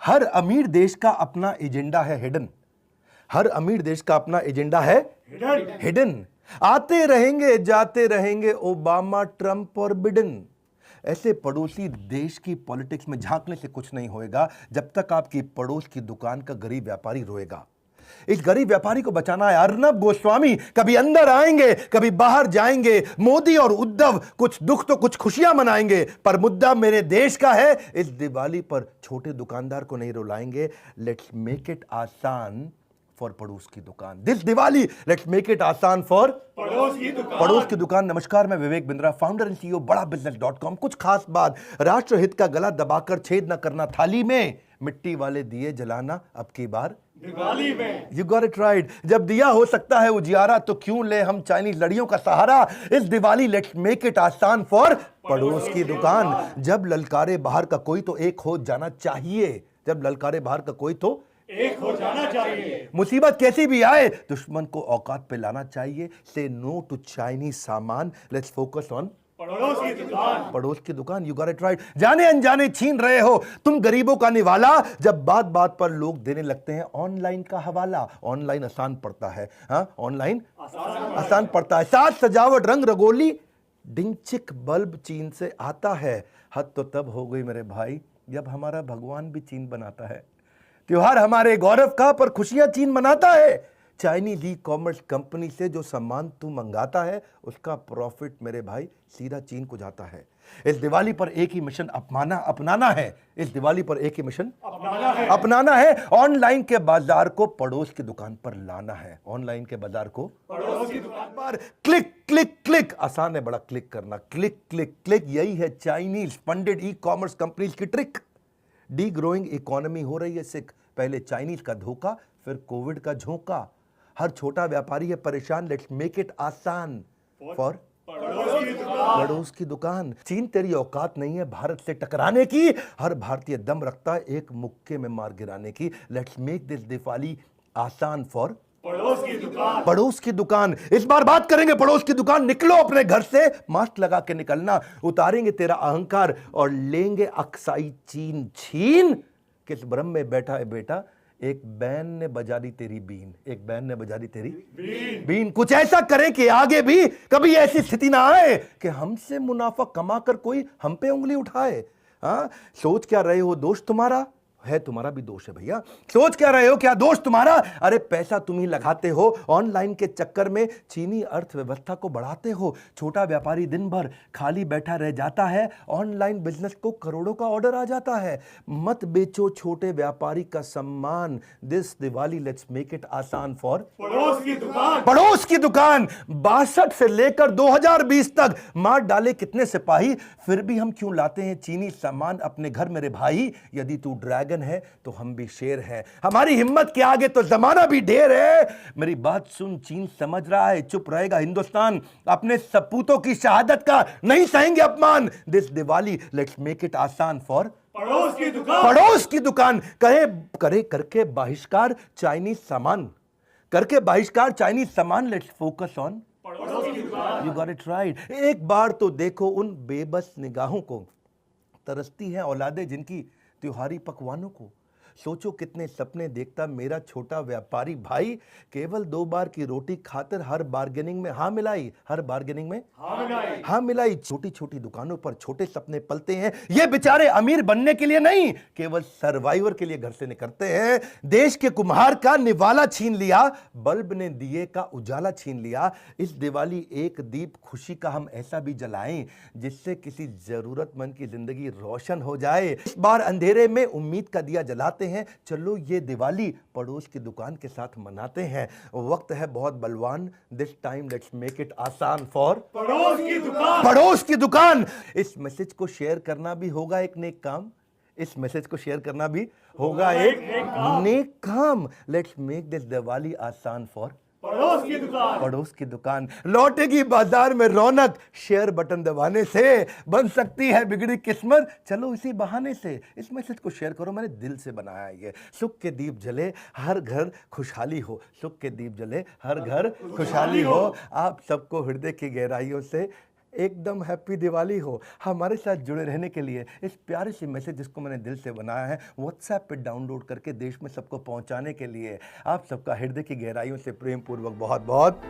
हर अमीर देश का अपना एजेंडा है हिडन। हर अमीर देश का अपना एजेंडा है हिडन। आते रहेंगे जाते रहेंगे ओबामा, ट्रंप और बिडेन। ऐसे पड़ोसी देश की पॉलिटिक्स में झांकने से कुछ नहीं होएगा जब तक आपकी पड़ोस की दुकान का गरीब व्यापारी रोएगा। इस गरीब व्यापारी को बचाना है। अर्नब गोस्वामी कभी अंदर आएंगे कभी बाहर जाएंगे। मोदी और उद्धव कुछ दुख तो कुछ खुशियां मनाएंगे, पर मुद्दा मेरे देश का है। इस दिवाली पर छोटे दुकानदार को नहीं रुलाएंगे। लेट्स मेक इट आसान फॉर पड़ोस की दुकान। This Diwali let's make it आसान फॉर पड़ोस की दुकान। नमस्कार, मैं Vivek Bindra, founder and CEO बड़ाबिजनेस.com। कुछ खास बात, राष्ट्रहित का गला दबाकर छेद न करना थाली में, मिट्टी वाले दिए जलाना अब की बार दिवाली में। You got it right. जब दिया हो सकता है उजियारा तो क्यों ले हम चाइनीज लड़ियों का सहारा। इस दिवाली लेट्स मेक इट आसान फॉर पड़ोस की दुकान। जब ललकारे बाहर का कोई तो एक हो जाना चाहिए। जब ललकारे बाहर का कोई तो एक हो जाना चाहिए। मुसीबत कैसी भी आए दुश्मन को औकात पे लाना चाहिए। से नो टू चाइनीज सामान, लेट्स फोकस ऑन पड़ोस की दुकान। पड़ोस की दुकान, यू गॉट इट राइट। जाने अनजाने छीन रहे हो तुम गरीबों का निवाला, जब बात बात पर लोग देने लगते हैं ऑनलाइन का हवाला। ऑनलाइन आसान पड़ता है, हाँ ऑनलाइन आसान पड़ता है। साज सजावट रंग रंगोली डिंगचिक बल्ब चीन से आता है। हद तो तब हो गई मेरे भाई जब हमारा भगवान भी चीन बनाता है। त्योहार हमारे गौरव का, पर खुशियां चीन मनाता है। चाइनीज ई कॉमर्स कंपनी से जो सामान तू मंगाता है उसका प्रॉफिट मेरे भाई सीधा चीन को जाता है। इस दिवाली पर एक ही मिशन अपनाना है। इस दिवाली पर एक ही मिशन अपनाना है। ऑनलाइन के बाजार को पड़ोस की दुकान पर लाना है। ऑनलाइन के बाजार को पड़ोस की दुकान पर क्लिक क्लिक क्लिक। आसान है बड़ा क्लिक करना, क्लिक क्लिक क्लिक। यही है Chinese funded e commerce companies की ट्रिक। डी ग्रोइंग इकोनॉमी हो रही है सिक। पहले चाइनीज का धोखा, फिर कोविड का झोंका। हर छोटा व्यापारी है परेशान। लेट्स मेक इट आसान फॉर पड़ोस की दुकान। चीन तेरी औकात नहीं है भारत से टकराने की। हर भारतीय दम रखता है एक मुक्के में मार गिराने की। लेट्स मेक दिस दिवाली आसान फॉर पड़ोस की दुकान। पड़ोस की दुकान। इस बार बात करेंगे पड़ोस की दुकान। निकलो अपने घर से, मास्क लगा के निकलना। उतारेंगे तेरा अहंकार और लेंगे अक्साई चीन छीन। किस भ्रम में बैठा है बेटा, एक बैन ने बजा दी तेरी बीन। एक बैन ने बजा दी तेरी बीन। कुछ ऐसा करें कि आगे भी कभी ऐसी स्थिति ना आए कि हमसे मुनाफा कमाकर कोई हम पे उंगली उठाए। हाँ, सोच क्या रहे हो दोस्त तुम्हारा है, तुम्हारा भी दोष है भैया। सोच क्या रहे हो, क्या दोष तुम्हारा। अरे पैसा तुम ही लगाते हो ऑनलाइन के चक्कर में, चीनी अर्थव्यवस्था को बढ़ाते हो। छोटा व्यापारी दिन भर खाली बैठा रह जाता है, ऑनलाइन बिजनेस को करोड़ों का ऑर्डर आ जाता है। मत बेचो छोटे व्यापारी का सम्मान। This Diwali let's make it आसान फॉर पड़ोस की दुकान। पड़ोस की दुकान। 62 से लेकर 2020 तक मार डाले कितने सिपाही, फिर भी हम क्यों लाते हैं चीनी सामान अपने घर मेरे भाई। यदि तू ड्रैगन है तो हम भी शेर हैं। हमारी हिम्मत के आगे तो जमाना भी ढेर है। मेरी बात सुन, चीन समझ रहा है चुप रहेगा हिंदुस्तान। अपने सपूतों की शहादत का नहीं सहेंगे अपमान। This Diwali let's make it आसान फॉर पड़ोस की दुकान। पड़ोस की दुकान। करे करके बहिष्कार चाइनीज सामान, करके बहिष्कार चाइनीज सामान। लेट्स फोकस ऑन पड़ोस की दुकान। You got it right. एक बार तो देखो उन बेबस निगाहों को, तरसती हैं औलादे जिनकी त्योहारी पकवानों को। सोचो कितने सपने देखता मेरा छोटा व्यापारी भाई। केवल 2 बार की रोटी खाकर हर बार्गेनिंग में हाँ मिलाई, हर बार्गेनिंग में हाँ मिलाई। छोटी छोटी दुकानों पर छोटे सपने पलते हैं। ये बेचारे अमीर बनने के लिए नहीं, केवल सर्वाइवर के लिए घर से निकलते हैं। देश के कुम्हार का निवाला छीन लिया, बल्ब ने दिए का उजाला छीन लिया। इस दिवाली एक दीप खुशी का हम ऐसा भी जलाएं जिससे किसी जरूरतमंद की जिंदगी रोशन हो जाए। इस बार अंधेरे में उम्मीद का दिया जलाते हैं। चलो ये दिवाली पड़ोस की दुकान के साथ मनाते हैं। वक्त है बहुत बलवान। This time let's make it आसान फॉर पड़ोस की दुकान। पड़ोस की दुकान। इस मैसेज को शेयर करना भी होगा एक नेक काम। इस मैसेज को शेयर करना भी होगा एक नेक काम। लेट्स मेक दिस दिवाली आसान फॉर पड़ोस की दुकान। पड़ोस की दुकान। लौटेगी बाजार में रौनक, शेयर बटन दबाने से बन सकती है बिगड़ी किस्मत। चलो इसी बहाने से इस मैसेज को शेयर करो, मैंने दिल से बनाया ये। सुख के दीप जले हर घर खुशहाली हो। सुख के दीप जले हर घर खुशहाली हो। आप सबको हृदय की गहराइयों से एकदम हैप्पी दिवाली हो। हमारे साथ जुड़े रहने के लिए इस प्यारे से मैसेज जिसको मैंने दिल से बनाया है व्हाट्सएप पे डाउनलोड करके देश में सबको पहुंचाने के लिए आप सबका हृदय की गहराइयों से प्रेम पूर्वक बहुत बहुत